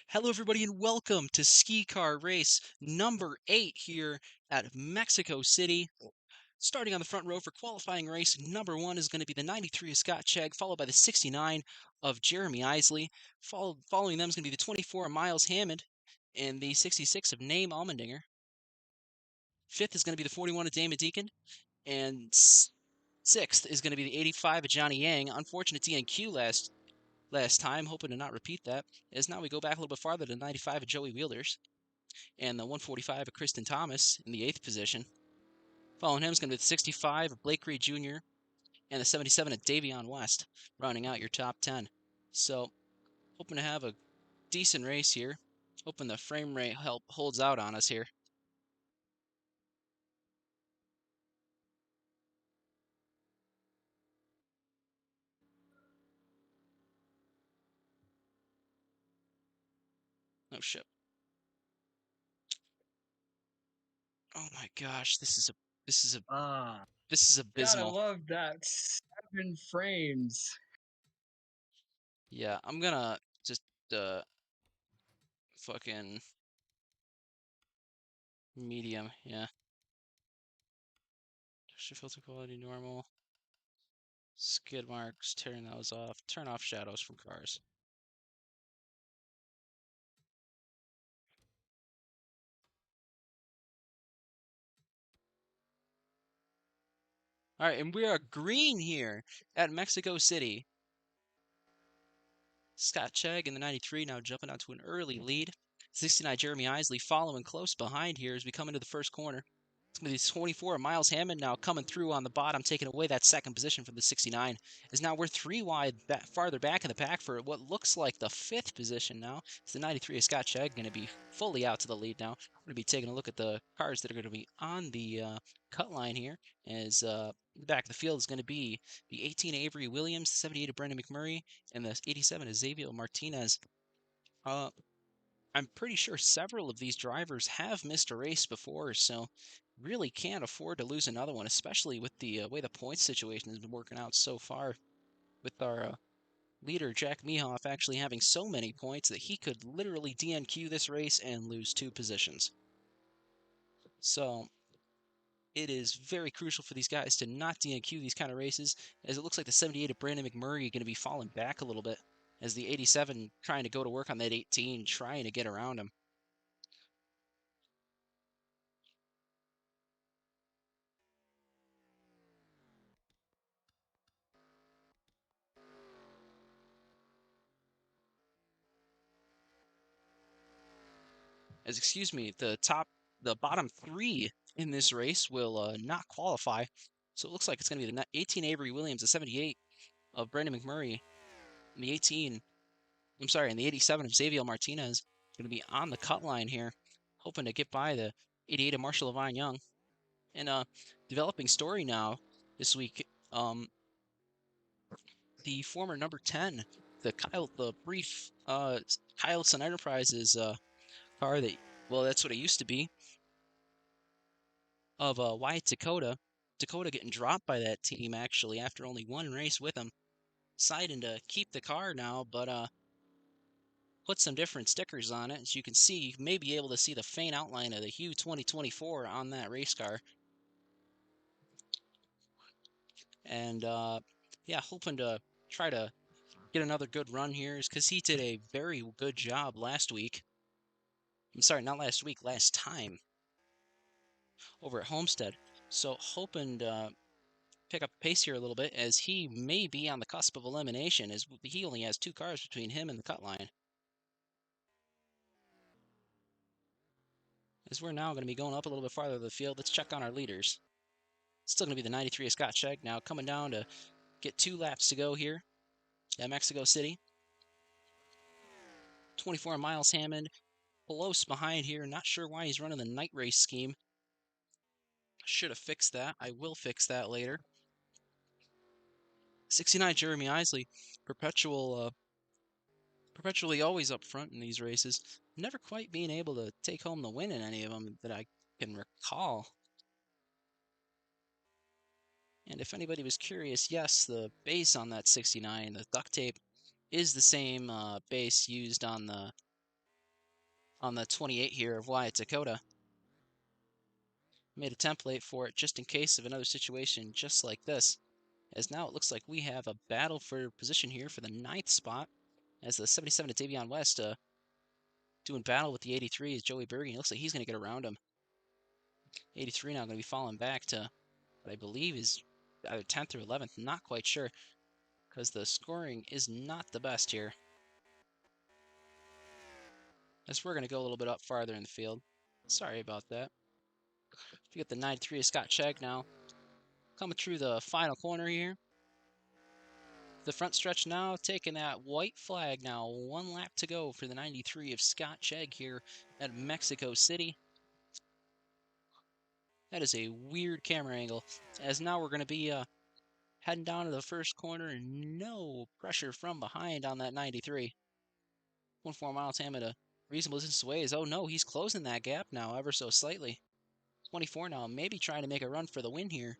Hello, everybody, and welcome to Ski Car Race number 8 here at Mexico City. Starting on the front row for qualifying race number 1 is going to be the 93 of Scott Chegg, followed by the 69 of Jeremy Isley. Following them is going to be the 24 of Miles Hammond and the 66 of Naim Almendinger. Fifth is going to be the 41 of Damon Deacon, and sixth is going to be the 85 of Johnny Yang. Unfortunate DNQ last time, hoping to not repeat that, as now we go back a little bit farther to 95 of Joey Wheelers and the 145 of Kristen Thomas in the 8th position. Following him is going to be the 65 of Blake Reed Jr. and the 77 of Davion West, rounding out your top 10. So, hoping to have a decent race here. Hoping the frame rate holds out on us here. Oh shit. Oh my gosh, this is Gotta abysmal. love that 7 frames. Yeah, I'm gonna just fucking medium, yeah. Filter quality normal. Skid marks, turn those off. Turn off shadows from cars. All right, and we are green here at Mexico City. Scott Chegg in the 93 now jumping out to an early lead. 69 Jeremy Isley following close behind here as we come into the first corner. It's going to be 24 Miles Hammond now coming through on the bottom, taking away that second position from the 69. As now we're 3 wide farther back in the pack for what looks like the 5th position now. It's the 93 of Scott Chegg going to be fully out to the lead now. We're going to be taking a look at the cars that are going to be on the cut line here. As the back of the field is going to be the 18 Avery Williams, the 78 of Brendan McMurray, and the 87 of Xavier Martinez. I'm pretty sure several of these drivers have missed a race before, so really can't afford to lose another one, especially with the way the points situation has been working out so far, with our leader Jack Mehoff actually having so many points that he could literally DNQ this race and lose 2 positions. So it is very crucial for these guys to not DNQ these kind of races, as it looks like the 78 of Brandon McMurray are going to be falling back a little bit, as the 87 trying to go to work on that 18, trying to get around him. As excuse me, the bottom 3 in this race will not qualify. So it looks like it's going to be the 18 Avery Williams, the 78 of Brandon McMurray, and the 18, I'm sorry, and the 87 of Xavier Martinez going to be on the cut line here, hoping to get by the 88 of Marshall Levine Young. And developing story now this week, the former number 10, the brief Kyle Sun Enterprises car that, well, that's what it used to be, of Wyatt Dakota. Dakota getting dropped by that team actually after only 1 race with him. Deciding to keep the car now, but put some different stickers on it. As you can see, you may be able to see the faint outline of the Hue 2024 on that race car. And yeah, hoping to try to get another good run here, is because he did a very good job last week. I'm sorry, not last week, last time over at Homestead. So hoping to pick up pace here a little bit, as he may be on the cusp of elimination, as he only has 2 cars between him and the cut line. As we're now going to be going up a little bit farther to the field, let's check on our leaders. Still going to be the 93 of Scott Chegg now, coming down to get 2 laps to go here at Mexico City. 24 Miles Hammond, close behind here. Not sure why he's running the night race scheme. Should have fixed that. I will fix that later. 69 Jeremy Isley, perpetually always up front in these races. Never quite being able to take home the win in any of them that I can recall. And if anybody was curious, yes, the base on that 69, the duct tape, is the same base used on the on the 28 here of Wyatt Dakota. Made a template for it just in case of another situation just like this, as now it looks like we have a battle for position here for the 9th spot, as the 77 of Davion West doing battle with the 83 is Joey Bergen. It looks like he's going to get around him. 83 now going to be falling back to what I believe is either 10th or 11th. Not quite sure, because the scoring is not the best here. As we're going to go a little bit up farther in the field. Sorry about that. We got the 93 of Scott Chegg now coming through the final corner here. The front stretch now taking that white flag now. 1 lap to go for the 93 of Scott Chegg here at Mexico City. That is a weird camera angle, as now we're going to be heading down to the first corner and no pressure from behind on that 93. 1.4 miles to him at a reasonable distance away is, oh no, he's closing that gap now ever so slightly. 24 now, maybe trying to make a run for the win here,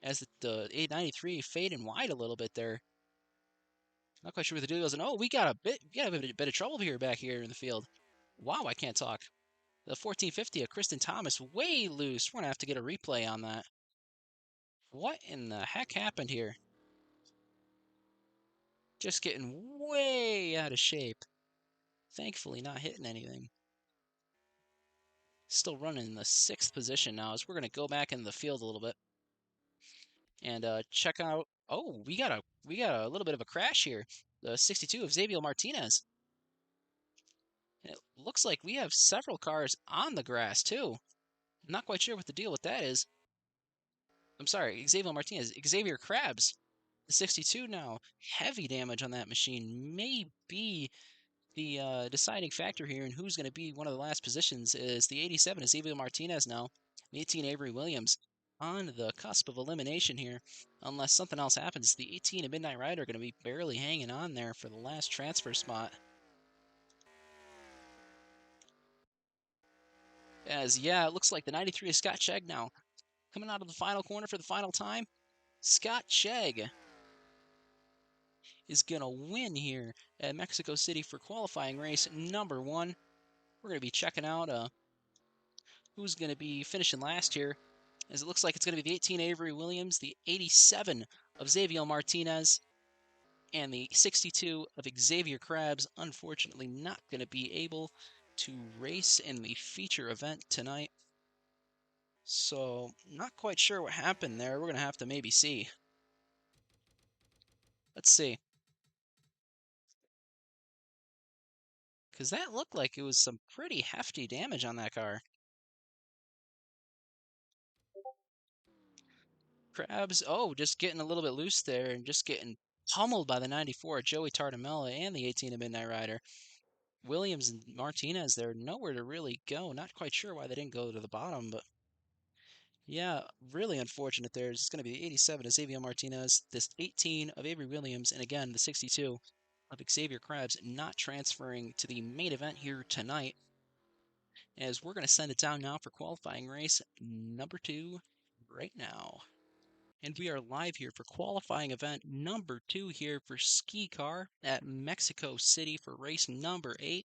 as the 893 fading wide a little bit there. Not quite sure what the deal is, and oh, we got a bit of trouble here back here in the field. Wow, I can't talk. The 1450 of Kristen Thomas way loose. We're gonna have to get a replay on that. What in the heck happened here? Just getting way out of shape. Thankfully not hitting anything. Still running in the 6th position now, as we're gonna go back in the field a little bit and check out. Oh, we got a little bit of a crash here. The 62 of Xavier Martinez. And it looks like we have several cars on the grass too. Not quite sure what the deal with that is. I'm sorry, Xavier Martinez, Xavier Krabs, the 62 now. Heavy damage on that machine. May be the deciding factor here in who's going to be one of the last positions. Is the 87 is Xavier Martinez now. The 18 Avery Williams on the cusp of elimination here, unless something else happens. The 18 and Midnight Rider are going to be barely hanging on there for the last transfer spot. As, yeah, it looks like the 93 is Scott Chegg now. Coming out of the final corner for the final time, Scott Chegg is going to win here at Mexico City for qualifying race number 1. We're going to be checking out who's going to be finishing last here, as it looks like it's going to be the 18 Avery Williams, the 87 of Xavier Martinez, and the 62 of Xavier Krabs. Unfortunately, not going to be able to race in the feature event tonight. So, not quite sure what happened there. We're going to have to maybe see. Let's see. Because that looked like it was some pretty hefty damage on that car. Krabs, oh, just getting a little bit loose there and just getting pummeled by the 94 Joey Tardamella and the 18 of Midnight Rider. Williams and Martinez, they're nowhere to really go. Not quite sure why they didn't go to the bottom, but yeah, really unfortunate there. It's going to be the 87 of Xavier Martinez, this 18 of Avery Williams, and again, the 62 of Xavier Krabs not transferring to the main event here tonight, as we're going to send it down now for qualifying race number 2 right now. And we are live here for qualifying event number 2 here for SKICAR at Mexico City for race number 8.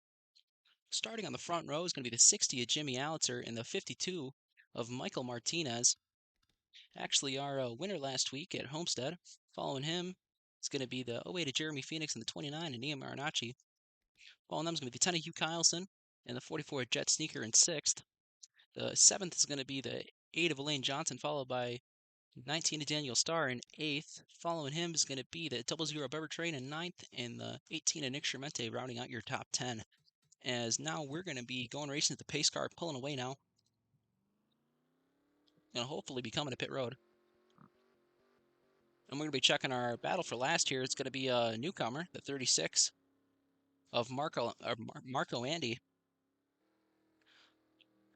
Starting on the front row is going to be the 60 of Jimmy Allitzer and the 52 of Michael Martinez. Actually, our winner last week at Homestead. Following him is going to be the 08 of Jeremy Phoenix and the 29 of Nia Marinacci. Following them is going to be the 10 of Hugh Kyleson and the 44 of Jet Sneaker in 6th. The 7th is going to be the 8 of Elaine Johnson, followed by 19 of Daniel Starr in 8th. Following him is going to be the 00 Bever Train in 9th, and the 18 of Nick Schermente rounding out your top 10. As now we're going to be going racing at the pace car, pulling away now. And hopefully be coming to pit road. And we're going to be checking our battle for last here. It's going to be a newcomer, the 36 of Marco Andy.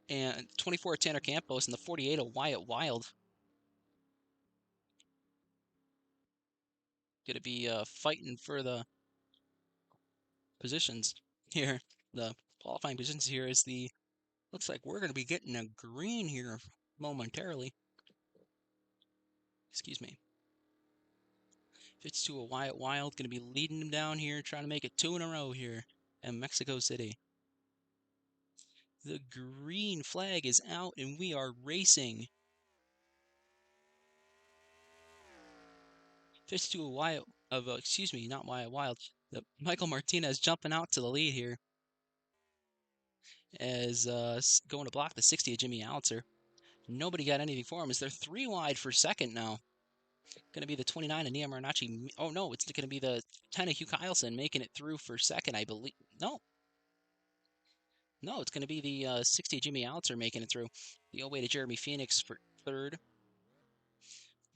And 24 of Tanner Campos and the 48 of Wyatt Wild. Going to be fighting for the positions here. The qualifying positions here is the... Looks like we're going to be getting a green here momentarily. Excuse me. Fits to a Wyatt Wild, going to be leading him down here, trying to make it 2 in a row here in Mexico City. The green flag is out and we are racing. 52 Wild of excuse me, not Wild Wild. The Michael Martinez jumping out to the lead here as going to block the 60 of Jimmy Allitzer. Nobody got anything for him as they're 3 wide for second now. Going to be the 29 of Nia Marinacci. Oh no, it's going to be the 10 of Hugh Kyleson making it through for second, I believe. No, no, it's going to be the 60 of Jimmy Allitzer making it through. The away to Jeremy Phoenix for third.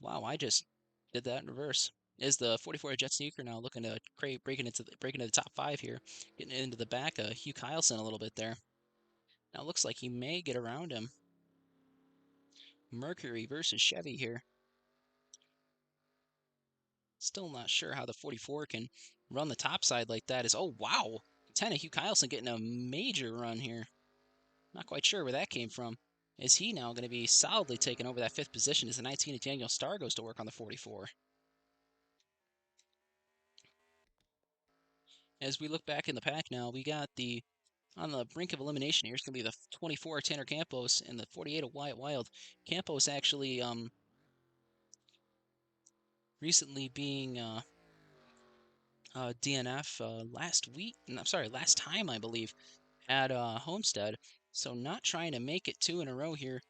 Wow, I just did that in reverse. Is the 44 Jet Sneaker now looking to breaking into the top 5 here, getting into the back of Hugh Kyleson a little bit there. Now it looks like he may get around him. Mercury versus Chevy here. Still not sure how the 44 can run the top side like that. Oh wow, 10 of Hugh Kyleson getting a major run here. Not quite sure where that came from. Is he now going to be solidly taking over that 5th position as the 19 of Daniel Starr goes to work on the 44? As we look back in the pack now, we got the on the brink of elimination here. It's going to be the 24 Tanner Campos and the 48 of Wyatt Wild. Campos actually recently being DNF last week. I'm sorry, last time I believe at Homestead. So not trying to make it 2 in a row here.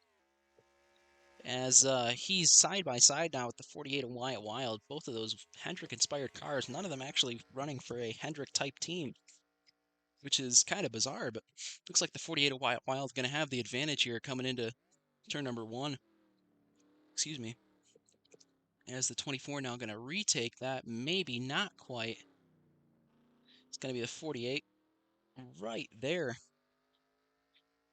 As he's side by side now with the 48 of Wyatt Wild. Both of those Hendrick-inspired cars. None of them actually running for a Hendrick-type team, which is kind of bizarre, but looks like the 48 of Wyatt Wild going to have the advantage here coming into turn number 1. Excuse me. As the 24 now going to retake that, maybe not quite. It's going to be the 48 right there.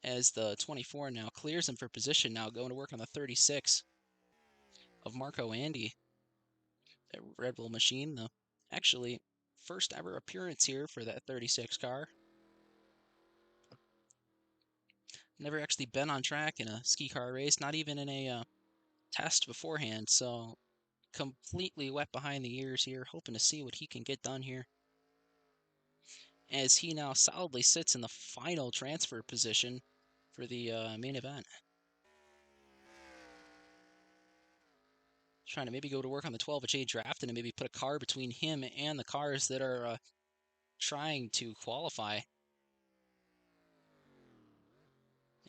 As the 24 now clears him for position, now going to work on the 36 of Marco Andy. That Red Bull machine, the actually first ever appearance here for that 36 car. Never actually been on track in a ski car race, not even in a test beforehand, so completely wet behind the ears here, hoping to see what he can get done here. As he now solidly sits in the final transfer position for the main event. Trying to maybe go to work on the 12 of Jay Draft and maybe put a car between him and the cars that are trying to qualify.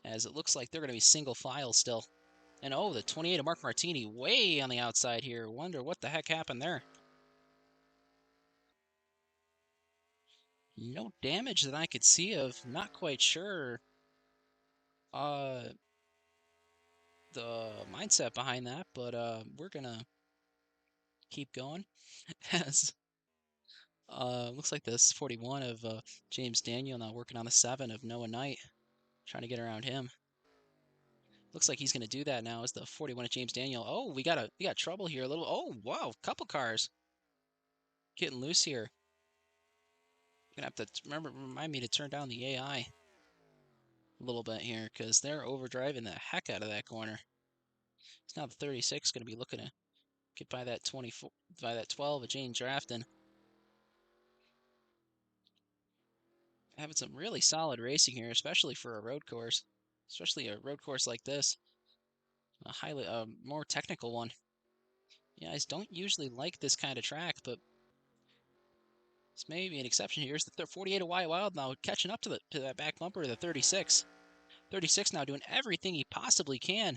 As it looks like they're going to be single file still. And oh, the 28 of Mark Martini way on the outside here. Wonder what the heck happened there. No damage that I could see of. Not quite sure the mindset behind that, but we're gonna keep going. As looks like this 41 of James Daniel now working on the 7 of Noah Knight, trying to get around him. Looks like he's gonna do that now as the 41 of James Daniel. Oh, we got trouble here a little. Oh wow, couple cars getting loose here. Gonna have to remind me to turn down the AI a little bit here because they're overdriving the heck out of that corner. It's now the 36 going to be looking to get by that 24, by that 12 of Jane Drafton. Having some really solid racing here, especially for a road course, especially a road course like this, a highly more technical one. Yeah, I don't usually like this kind of track, but this may be an exception here. Here's the 48 of Wyatt Wild now catching up to that back bumper of the 36. 36 now doing everything he possibly can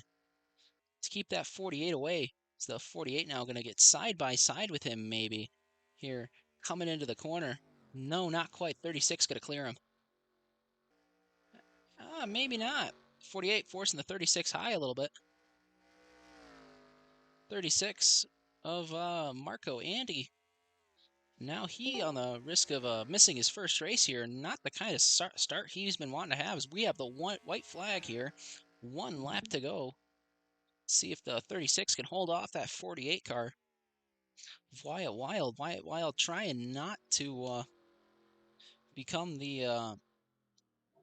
to keep that 48 away. So the 48 now going to get side by side with him maybe here coming into the corner. No, not quite. 36 going to clear him. Maybe not. 48 forcing the 36 high a little bit. 36 of Marco Andy. Now he on the risk of missing his first race here. Not the kind of start he's been wanting to have. As we have the white flag here. 1 lap to go. See if the 36 can hold off that 48 car. Wyatt Wild trying not to become the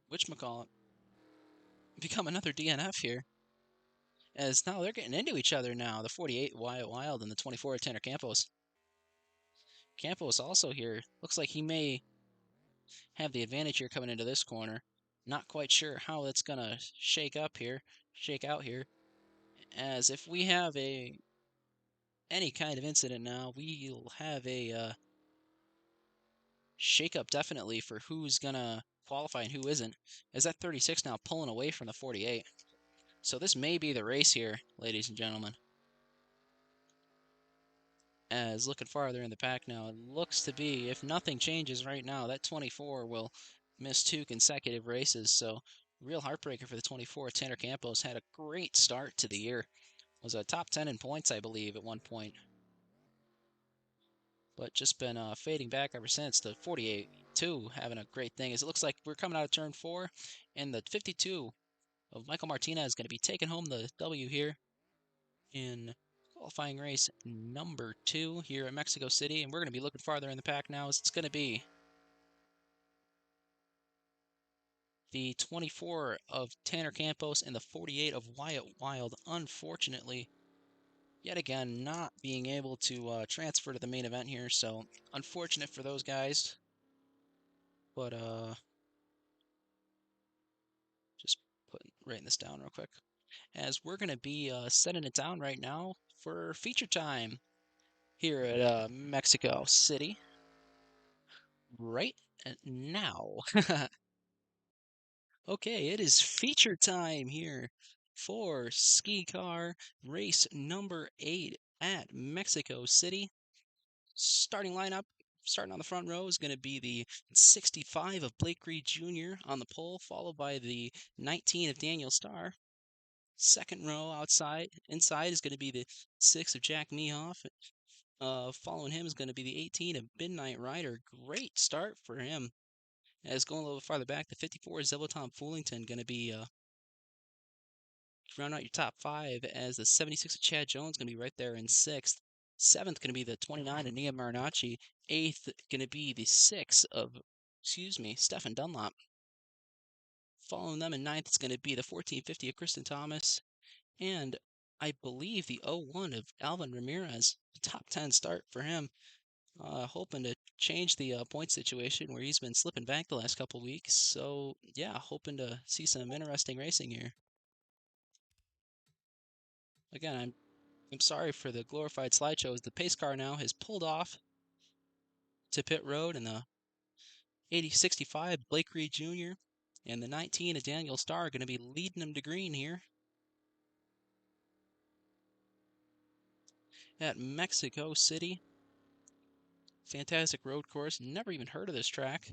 whatchamacallit, become another DNF here. As now they're getting into each other now. The 48 Wyatt Wild and the 24 Tanner Campos. Campos also here. Looks like he may have the advantage here coming into this corner. Not quite sure how that's gonna shake out here. As if we have a any kind of incident now, we'll have a shake up definitely for who's gonna qualify and who isn't. As that 36 now pulling away from the 48. So this may be the race here, ladies and gentlemen. As looking farther in the pack now, it looks to be, if nothing changes right now, that 24 will miss 2 consecutive races. So real heartbreaker for the 24. Tanner Campos had a great start to the year. Was a top 10 in points, I believe, at one point. But just been fading back ever since. The 48 2 having a great thing. As it looks like we're coming out of turn 4, and the 52 of Michael Martinez is going to be taking home the W here in qualifying race number 2 here at Mexico City. And we're going to be looking farther in the pack now, as it's going to be the 24 of Tanner Campos and the 48 of Wyatt Wild. Unfortunately, yet again, not being able to transfer to the main event here. So unfortunate for those guys. But just writing this down real quick. As we're going to be setting it down right now for feature time here at Mexico City right now. Okay, it is feature time here for Ski Car race number 8 at Mexico City. Starting lineup, starting on the front row, is going to be the 65 of Blake Reed Jr. on the pole, followed by the 19 of Daniel Starr. Second row inside is going to be the 6 of Jack Mehoff. Following him is going to be the 18 of Midnight Rider. Great start for him. As going a little farther back, the 54 is Zevoton Foolington going to be round out your top 5, as the 76 of Chad Jones going to be right there in 6th. 7th going to be the 29 of Nia Marinacci. 8th going to be the 6 of, Stefan Dunlop. Following them in 9th is going to be the 1450 of Kristen Thomas. And I believe the 01 of Alvin Ramirez. Top 10 start for him. Hoping to change the point situation where he's been slipping back the last couple weeks. So, yeah, hoping to see some interesting racing here. Again, I'm sorry for the glorified slideshows. The pace car now has pulled off to pit road, and the 65 Blake Reed Jr. and the 19 of Daniel Starr are going to be leading him to green here at Mexico City. Fantastic road course. Never even heard of this track.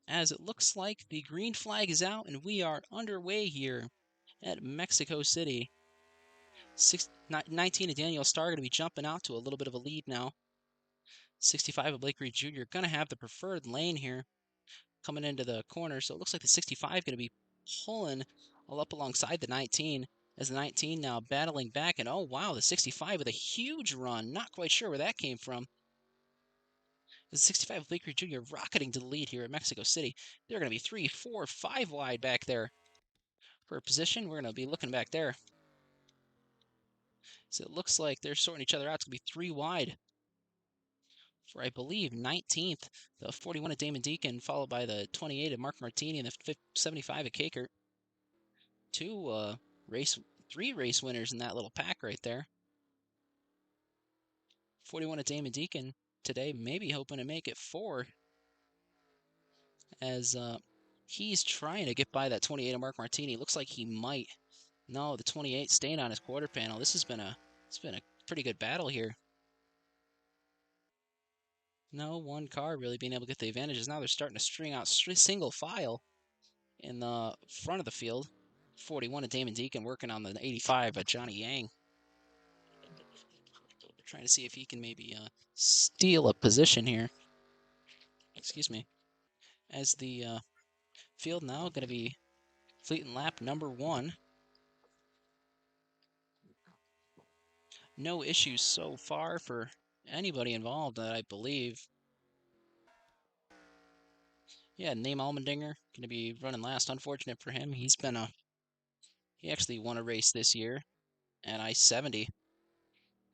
As it looks like the green flag is out, and we are underway here at Mexico City. 19 of Daniel Starr going to be jumping out to a little bit of a lead now. 65 of Blake Reed Jr. going to have the preferred lane here coming into the corner. So it looks like the 65 going to be pulling all up alongside the 19, as the 19 now battling back. And oh, wow, the 65 with a huge run. Not quite sure where that came from. The 65 of Blake Reed Jr. rocketing to the lead here at Mexico City. They're going to be 3, 4, 5 wide back there for a position. We're going to be looking back there. So it looks like they're sorting each other out. It's going to be 3 wide for, I believe, 19th, the 41 of Damon Deacon, followed by the 28 of Mark Martini and the 75 of Kakert. 3 race winners in that little pack right there. 41 of Damon Deacon today, maybe hoping to make it 4, as he's trying to get by that 28 of Mark Martini. Looks like he might. No, the 28 staying on his quarter panel. It's been a pretty good battle here. No one car really being able to get the advantages. Now they're starting to string out single file in the front of the field. 41 of Damon Deacon working on the 85 of Johnny Yang. Trying to see if he can maybe steal a position here. Excuse me. As the field now going to be fleet and lap number 1. No issues so far for anybody involved, I believe. Yeah, Name Almendinger going to be running last. Unfortunate for him. He actually won a race this year at I-70.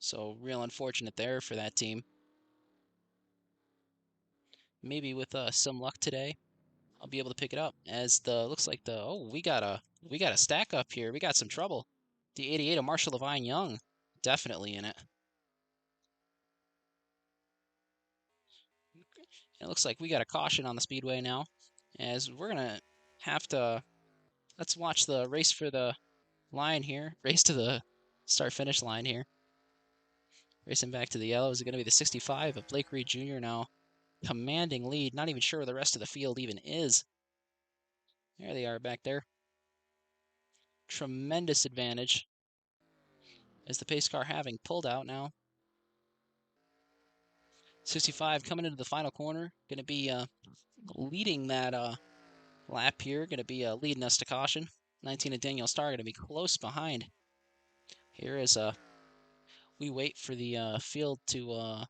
So real unfortunate there for that team. Maybe with some luck today, I'll be able to pick it up as the looks like the we got a stack up here. We got some trouble. The 88 of Marshall Levine Young, definitely in it. It looks like we got a caution on the speedway now, as we're gonna have to let's watch the race for the line here. Race to the start finish line here. Racing back to the yellow is going to be the 65 of Blake Reed Jr. now. Commanding lead. Not even sure where the rest of the field even is. There they are back there. Tremendous advantage as the pace car having pulled out now. 65 coming into the final corner. Going to be leading that lap here. Going to be leading us to caution. 19 of Daniel Starr going to be close behind. Here is we wait for the field to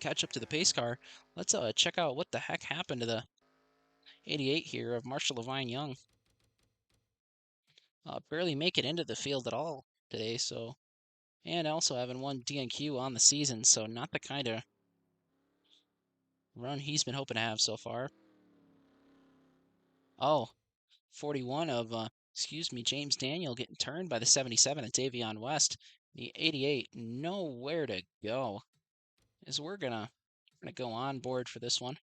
catch up to the pace car. Let's check out what the heck happened to the 88 here of Marshall Levine Young. Barely make it into the field at all today, so and also having one DNQ on the season, so not the kind of run he's been hoping to have so far. Oh, 41 of James Daniel getting turned by the 77 at Davion West. The 88 nowhere to go. As we're gonna go on board for this one.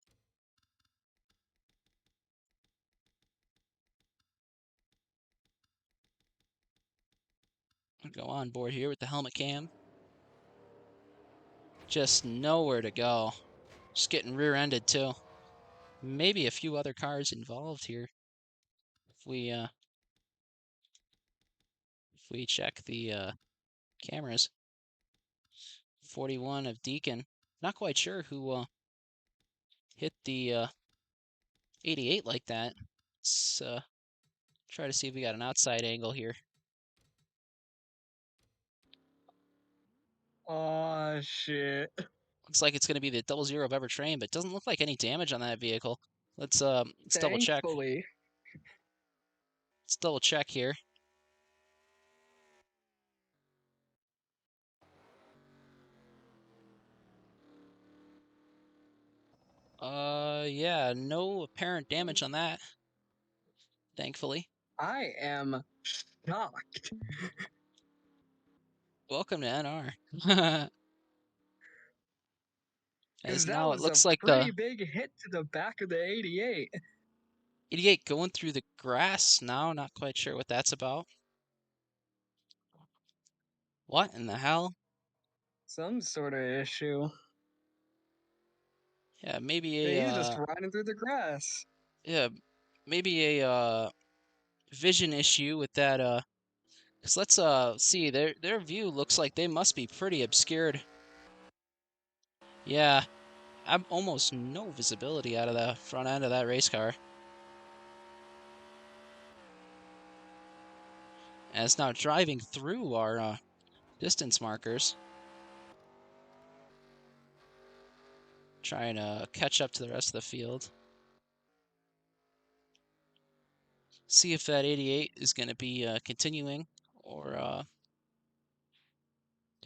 Go on board here with the helmet cam. Just nowhere to go. Just getting rear-ended too. Maybe a few other cars involved here. If we check the cameras. 41 of Deacon. Not quite sure who hit the 88 like that. Let's try to see if we got an outside angle here. Oh shit. Looks like it's going to be the 00 Bever train, but doesn't look like any damage on that vehicle. Let's double check. Thankfully. Let's double check here. Yeah, no apparent damage on that. Thankfully. I am shocked. Welcome to NR. Because As that now it was a looks like the pretty big hit to the back of the 88. 88 going through the grass now. Not quite sure what that's about. What in the hell? Some sort of issue. Yeah, maybe He's just riding through the grass. maybe a vision issue with that 'cause let's see their view looks like they must be pretty obscured. Yeah, I'm almost no visibility out of the front end of that race car. As now driving through our distance markers. Trying to catch up to the rest of the field. See if that 88 is going to be continuing or going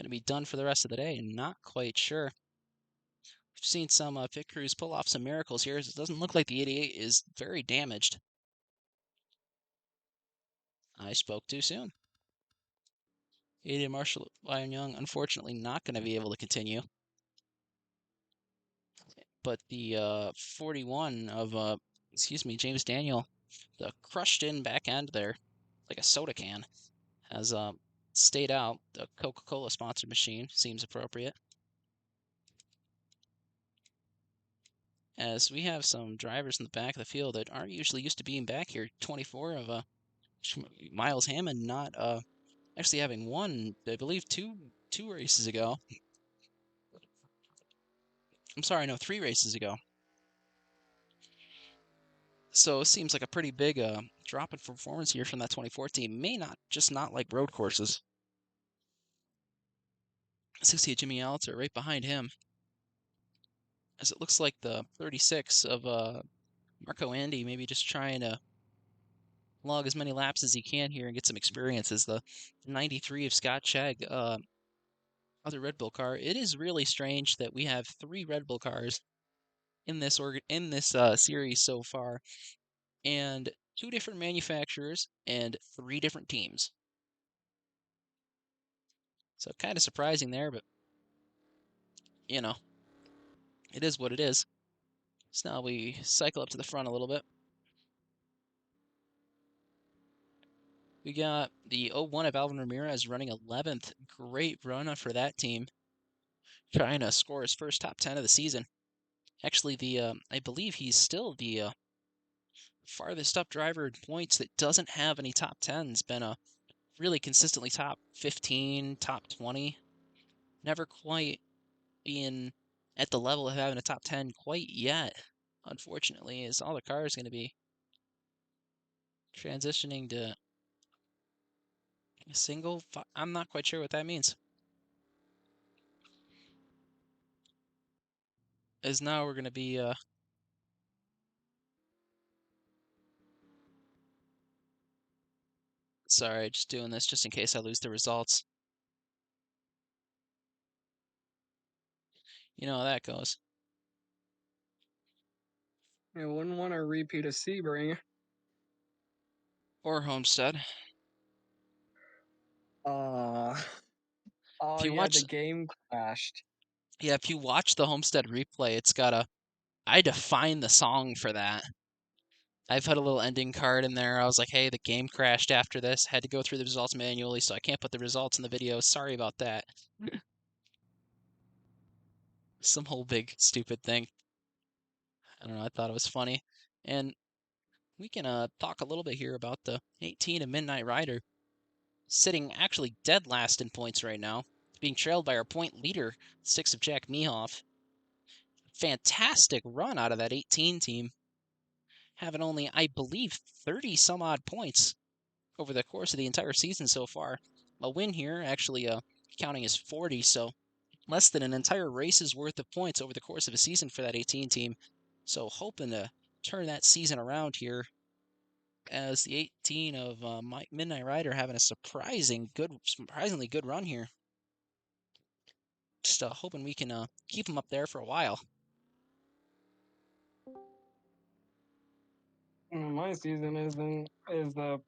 to be done for the rest of the day. Not quite sure. We've seen some pit crews pull off some miracles here. It doesn't look like the 88 is very damaged. I spoke too soon. 88 Marshall Lyon Young, unfortunately, not going to be able to continue. But the 41 of James Daniel, the crushed in back end there, like a soda can, has stayed out. The Coca-Cola sponsored machine seems appropriate. As we have some drivers in the back of the field that aren't usually used to being back here. 24 of Miles Hammond not actually having won, I believe, two races ago. I'm sorry, no, 3 races ago. So it seems like a pretty big drop in performance here from that 2014. May not like road courses. 60 of Jimmy Alter right behind him. As it looks like the 36 of Marco Andy maybe just trying to log as many laps as he can here and get some experience as the 93 of Scott Chegg, other Red Bull car. It is really strange that we have 3 Red Bull cars in this series so far, and two different manufacturers and three different teams. So kind of surprising there, but you know, it is what it is. So now we cycle up to the front a little bit. We got the 01 of Alvin Ramirez running 11th. Great run for that team, trying to score his first top 10 of the season. Actually, I believe he's still the farthest up driver in points that doesn't have any top 10s. Been a really consistently top 15, top 20. Never quite being at the level of having a top 10 quite yet, unfortunately, as all the cars going to be transitioning to a single. I'm not quite sure what that means. As now we're going to be, sorry, just doing this just in case I lose the results. You know how that goes. I wouldn't want to repeat a Sebring. Or Homestead. Uh, If oh you yeah, the watch, game crashed. yeah, if you watch the Homestead replay, it's got a, I define the song for that. I put a little ending card in there. I was like, hey, the game crashed after this. Had to go through the results manually, so I can't put the results in the video. Sorry about that. Some whole big stupid thing. I don't know. I thought it was funny. And we can talk a little bit here about the 18 of Midnight Rider, sitting actually dead last in points right now, being trailed by our point leader, 6 of Jack Mehoff. Fantastic run out of that 18 team, having only, I believe, 30 some odd points over the course of the entire season so far. A win here, actually counting as 40, so less than an entire race's worth of points over the course of a season for that 18 team. So hoping to turn that season around here as the 18 of Midnight Rider having a surprisingly good run here. Just hoping we can keep them up there for a while. My season is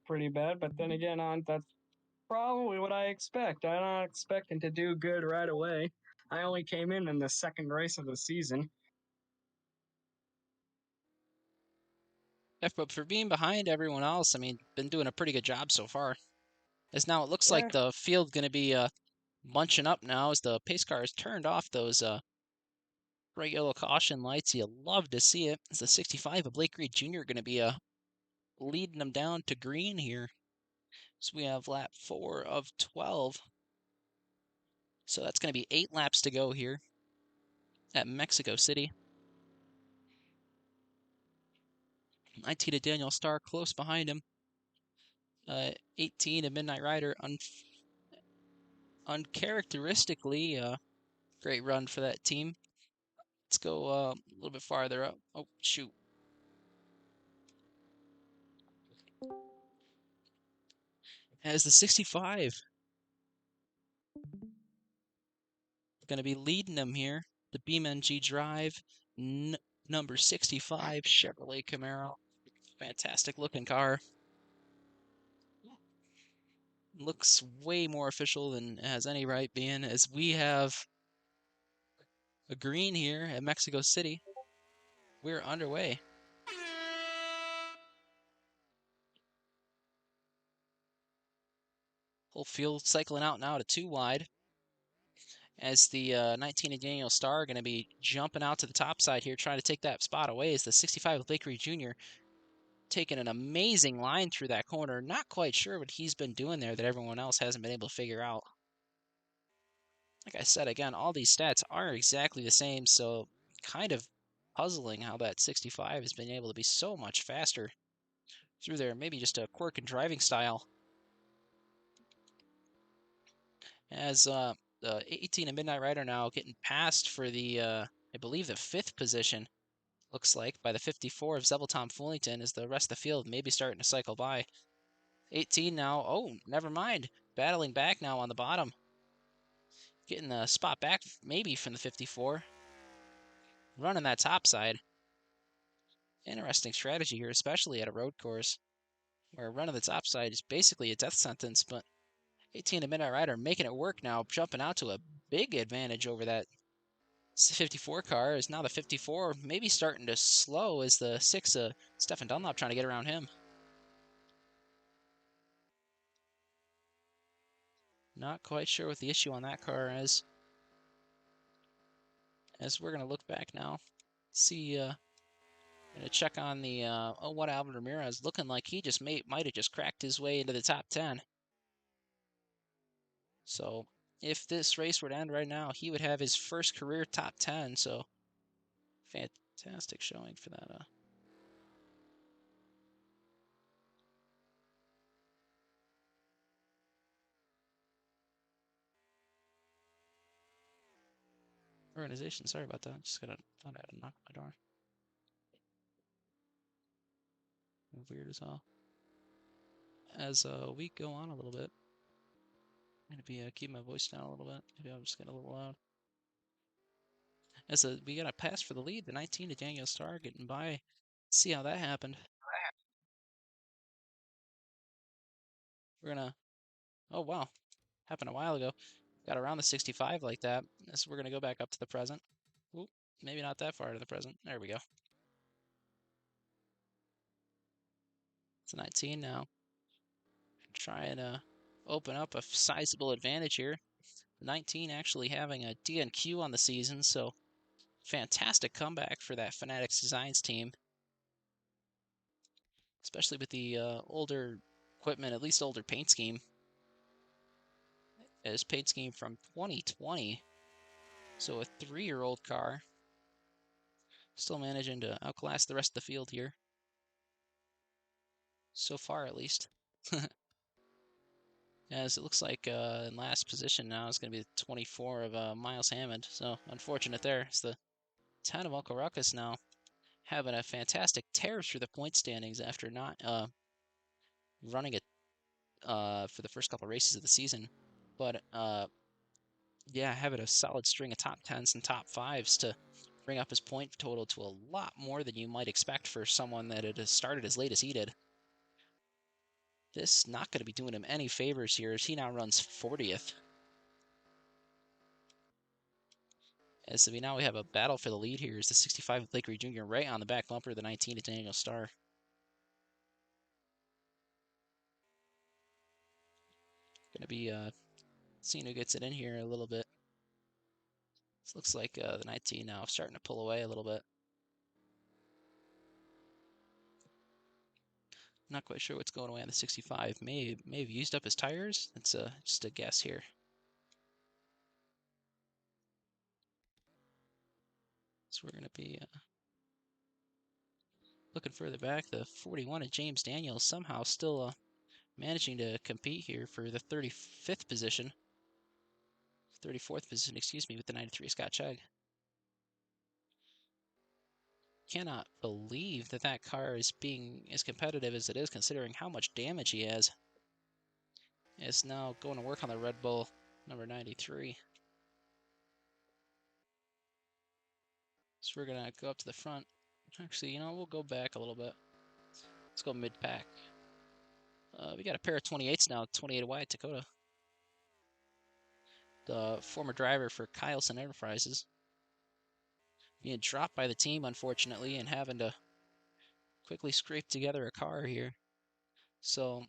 pretty bad, but then again, that's probably what I expect. I'm not expecting to do good right away. I only came in the second race of the season. Yeah, but for being behind everyone else, I mean, been doing a pretty good job so far. As now it looks like Yeah, the field going to be bunching up now as the pace car has turned off those bright yellow caution lights. You love to see it. As the 65 of Blake Reed Jr. going to be leading them down to green here. So we have lap 4 of 12. So that's going to be 8 laps to go here at Mexico City. 19 to Daniel Starr close behind him. 18 to Midnight Rider, uncharacteristically great run for that team. Let's go a little bit farther up. Oh, shoot. As the 65 going to be leading them here. The BeamNG Drive, number 65 Chevrolet Camaro. Fantastic looking car. Looks way more official than it has any right being, as we have a green here at Mexico City. We're underway. Whole field cycling out now to 2 wide, as the 19 of Daniel Starr are going to be jumping out to the top side here, trying to take that spot away, as the 65 of Blake Reed Jr. taking an amazing line through that corner. Not quite sure what he's been doing there that everyone else hasn't been able to figure out. Like I said, again, all these stats are exactly the same, so kind of puzzling how that 65 has been able to be so much faster through there. Maybe just a quirk in driving style. As the 18 of Midnight Rider now getting passed for the, I believe, the 5th position, looks like, by the 54 of Zebel Tom Fullington, as the rest of the field maybe starting to cycle by. 18 now. Oh, never mind. Battling back now on the bottom. Getting a spot back maybe from the 54. running that top side. Interesting strategy here, especially at a road course where running the top side is basically a death sentence, but 18 to Midnight Rider making it work now, jumping out to a big advantage over that 54 car. Is now the 54 maybe starting to slow as the 6 Stefan Dunlop trying to get around him. Not quite sure what the issue on that car is. As we're going to look back now, see, going to check on the, oh, what Albert Ramirez, looking like he just might have just cracked his way into the top 10. So if this race were to end right now, he would have his first career top 10. So fantastic showing for that. Organization. Sorry about that. Just thought I had to knock my door. Weird as hell. As we go on a little bit, I'm gonna be keep my voice down a little bit. Maybe I'll just get a little loud. As we got a pass for the lead, the 19 to Daniel Starr getting by. See how that happened. We're gonna. Oh wow, happened a while ago. Got around the 65 like that. So we're gonna go back up to the present. Oop, maybe not that far to the present. There we go. It's a 19 now. Trying to open up a sizable advantage here. 19 actually having a DNQ on the season, so fantastic comeback for that Fanatics Designs team, especially with the older equipment, at least older paint scheme. His paint scheme from 2020, so a 3-year-old car, still managing to outclass the rest of the field here, so far at least. As it looks like in last position now is going to be the 24 of Miles Hammond, so unfortunate there. It's the 10 of Uncle Ruckus now having a fantastic tear through the point standings after not running it for the first couple of races of the season. But yeah, having a solid string of top 10s and top 5s to bring up his point total to a lot more than you might expect for someone that had started as late as he did. This not going to be doing him any favors here as he now runs 40th. As we now have a battle for the lead here is the 65 of Blake Reed Jr. right on the back bumper of the 19 of Daniel Starr. Going to be seeing who gets it in here a little bit. This looks like the 19 now starting to pull away a little bit. Not quite sure what's going away on the 65. May have used up his tires. It's just a guess here. So we're going to be looking further back. The 41 of James Daniels somehow still managing to compete here for the 35th position. 34th position, excuse me, with the 93 Scott Chegg. Cannot believe that that car is being as competitive as it is, considering how much damage he has. Is now going to work on the Red Bull number 93. So we're going to go up to the front. Actually, you know, we'll go back a little bit. Let's go mid-pack. We got a pair of 28s now, 28 wide Dakota. The former driver for Kyleson Enterprises. Being dropped by the team, unfortunately, and having to quickly scrape together a car here. So,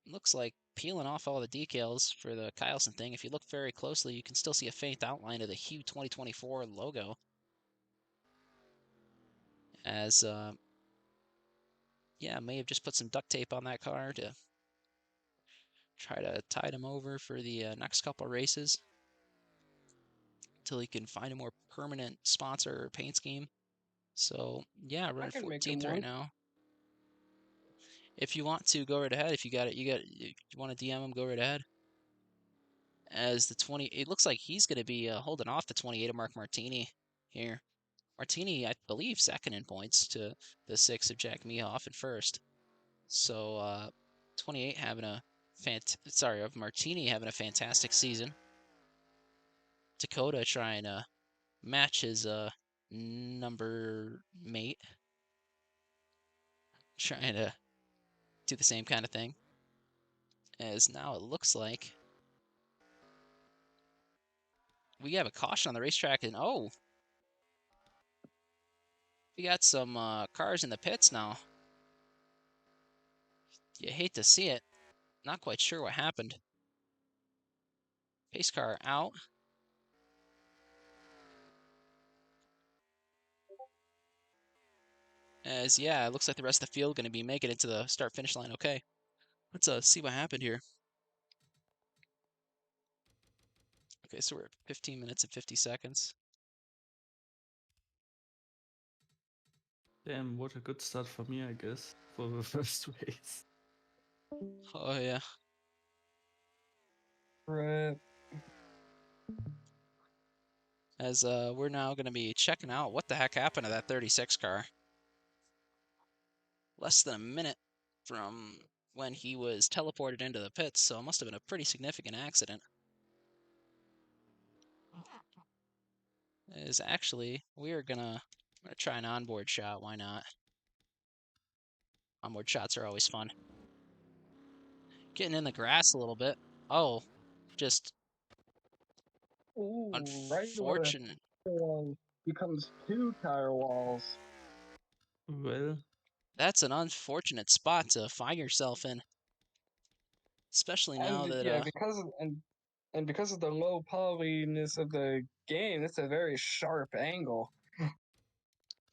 looks like peeling off all the decals for the Kyleson thing. If you look very closely, you can still see a faint outline of the Hue 2024 logo. As, yeah, may have just put some duct tape on that car to try to tide him over for the next couple races until he can find a more permanent sponsor or paint scheme. So yeah, running 14th right now. If you want to, go right ahead. If you got it, you want to DM him, go right ahead. As the 20, it looks like he's going to be holding off the 28 of Mark Martini here. Martini, I believe, second in points to the 6 of Jack Mehoff in first. So 28 having a of Martini having a fantastic season. Dakota trying to match his number mate, trying to do the same kind of thing. As now it looks like we have a caution on the racetrack, and oh, we got some cars in the pits now. You hate to see it. Not quite sure what happened. Pace car out. As yeah, it looks like the rest of the field going to be making it to the start finish line. Okay, let's see what happened here. Okay, so we're at 15 minutes and 50 seconds. Damn, what a good start for me, I guess, for the first race. Oh yeah. Right. As we're now going to be checking out what the heck happened to that 36 car. Less than a minute from when he was teleported into the pits, so it must have been a pretty significant accident. Is actually we're gonna try an onboard shot. Why not? Onboard shots are always fun. Getting in the grass a little bit. Oh, just Ooh, right where the unfortunate. wall becomes two tire walls. Well, That's an unfortunate spot to find yourself in, especially now And that yeah, and because of the low polyness of the game, it's a very sharp angle.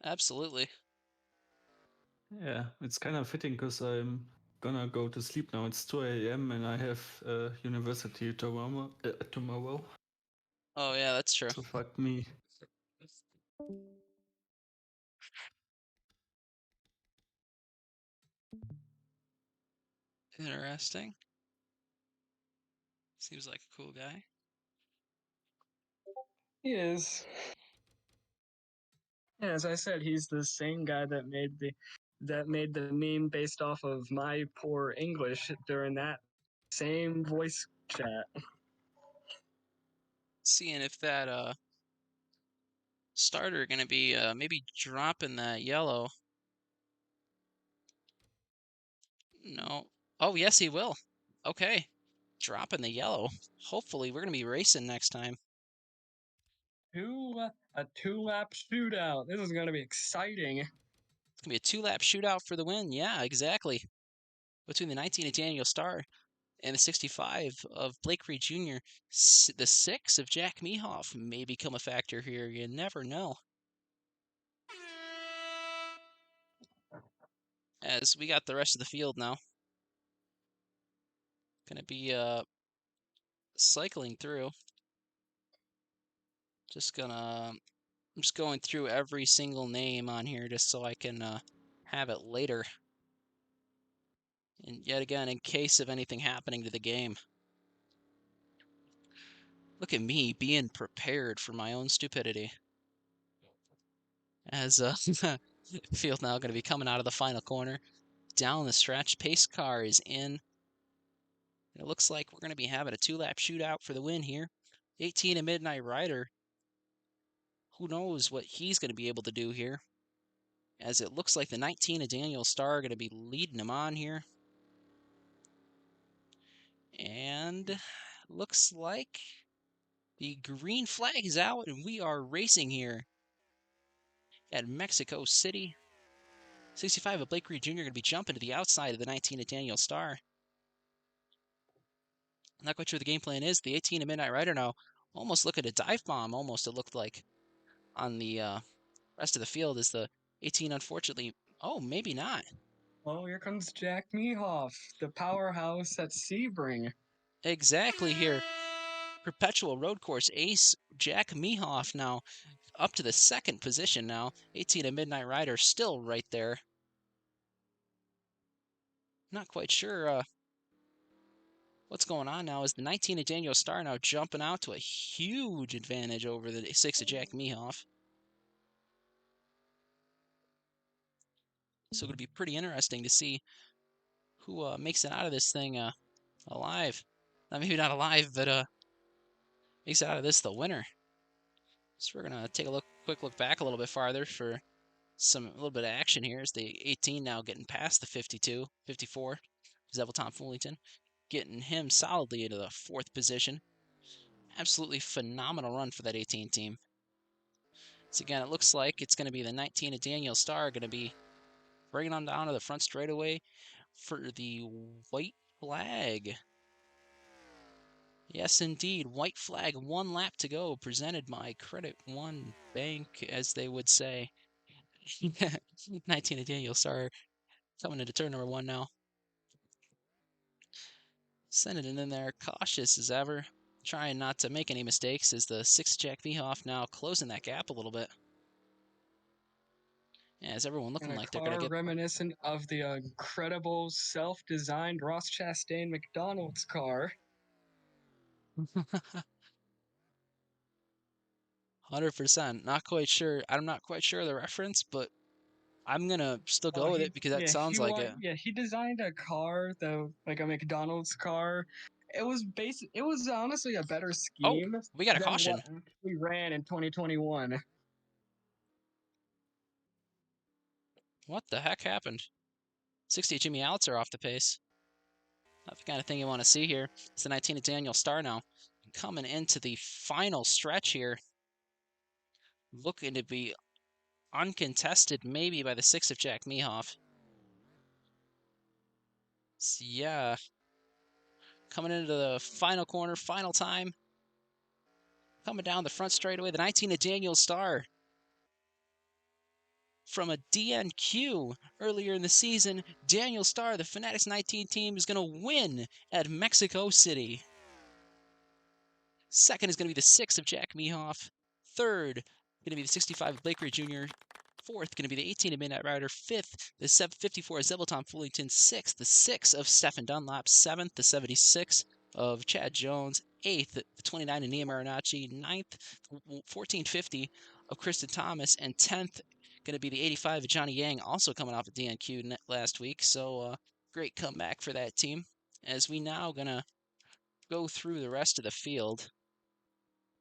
absolutely. yeah, it's kind of fitting because I'm gonna go to sleep now. It's 2 a.m. and I have university tomorrow. Oh yeah, that's true. So fuck me. Interesting. Seems like a cool guy. He is. Yeah, as I said, he's the same guy that made the meme based off of my poor English during that same voice chat. Seeing if that starter gonna be maybe dropping that yellow. No. Oh yes, he will. Okay. Dropping the yellow. Hopefully we're gonna be racing next time. A 2-lap shootout. This is going to be exciting. It's gonna be a 2-lap shootout for the win. Yeah, exactly. Between the 19 of Daniel Starr and the 65 of Blake Reed Jr., the 6 of Jack Mehoff may become a factor here. You never know. As we got the rest of the field now. Gonna be cycling through. I'm just going through every single name on here just so I can have it later. And yet again, in case of anything happening to the game. Look at me being prepared for my own stupidity. As field now going to be coming out of the final corner. Down the stretch, pace car is in. It looks like we're going to be having a 2-lap shootout for the win here. 18 and Midnight Rider. Who knows what he's going to be able to do here. As it looks like the 19 of Daniel Starr are going to be leading him on here. And looks like the green flag is out and we are racing here at Mexico City. 65 of Blake Reed Jr. going to be jumping to the outside of the 19 of Daniel Starr. I'm not quite sure the game plan is. The 18 of Midnight Rider now almost looking to dive bomb, almost it looked like, on the rest of the field as the 18 unfortunately, oh, maybe not. Oh, here comes Jack Mehoff, the powerhouse at Sebring. Exactly here. Perpetual road course ace Jack Mehoff now up to the second position now. 18 of Midnight Rider still right there. Not quite sure what's going on now. Is the 19 of Daniel Starr now jumping out to a huge advantage over the 6 of Jack Mehoff. So it'll be pretty interesting to see who makes it out of this thing alive. Maybe not alive, but makes it out of this the winner. So we're gonna take a look quick look back a little bit farther for a little bit of action here. Is the 18 now getting past the 52, 54. Tom Fullington getting him solidly into the 4th position. Absolutely phenomenal run for that 18 team. So again, it looks like it's going to be the 19 of Daniel Starr going to be bringing on down to the front straightaway for the white flag. Yes, indeed. White flag, 1 lap to go, presented by Credit One Bank, as they would say. 19 of Daniel Starr coming into turn number 1 now. Sending it in there, cautious as ever. Trying not to make any mistakes as the 6 Jack Mehoff now closing that gap a little bit. As everyone And looking a like they're going to car get... reminiscent of the incredible self-designed Ross Chastain McDonald's car. 100%. Not quite sure. I'm not quite sure of the reference, but I'm going to still go with it because that sounds like it. He designed a car, though, like a McDonald's car. It was honestly a better Oh, scheme we got a than caution. what we ran in 2021. What the heck happened? 60 Jimmy Outs are off the pace. Not the kind of thing you want to see here. It's the 19 of Daniel Starr now. Coming into the final stretch here. Looking to be uncontested maybe by the 6 of Jack Mehoff. So yeah. Coming into the final corner, final time. Coming down the front straightaway, the 19 of Daniel Starr. From a DNQ earlier in the season, Daniel Starr, the Fanatics 19 team, is going to win at Mexico City. Second is going to be the 6 of Jack Mehoff. Third, going to be the 65 of Blake Ray Jr. Fourth, going to be the 18 of Midnight Rider. Fifth, the 54 of Tom Fullington. Sixth, the 6 of Stefan Dunlap. Seventh, the 76 of Chad Jones. Eighth, the 29 of Nia Marinacci. Ninth, 1450 of Kristen Thomas. And 10th, going to be the 85 of Johnny Yang, also coming off a DNQ last week. So great comeback for that team. As we now going to go through the rest of the field,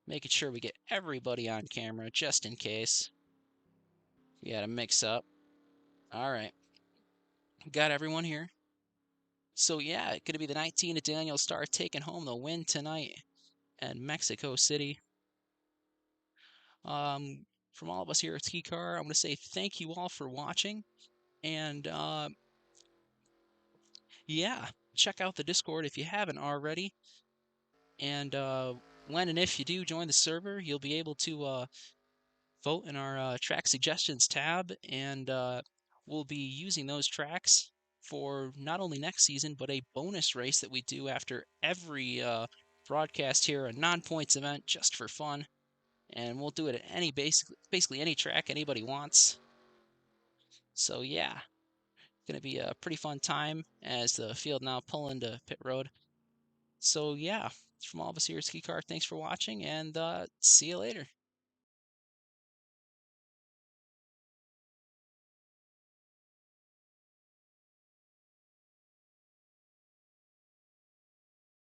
making sure we get everybody on camera just in case. We got a mix up. All right. Got everyone here. So yeah, going to be the 19 of Daniel Starr taking home the win tonight at Mexico City. From all of us here at SKICAR, I'm going to say thank you all for watching. And yeah, check out the Discord if you haven't already. And when and if you do join the server, you'll be able to vote in our track suggestions tab, and we'll be using those tracks for not only next season, but a bonus race that we do after every broadcast here, a non-points event just for fun. And we'll do it at basically any track anybody wants. So yeah, going to be a pretty fun time as the field now pulling to pit road. So yeah, from all of us here at SKICAR, thanks for watching, and see you later.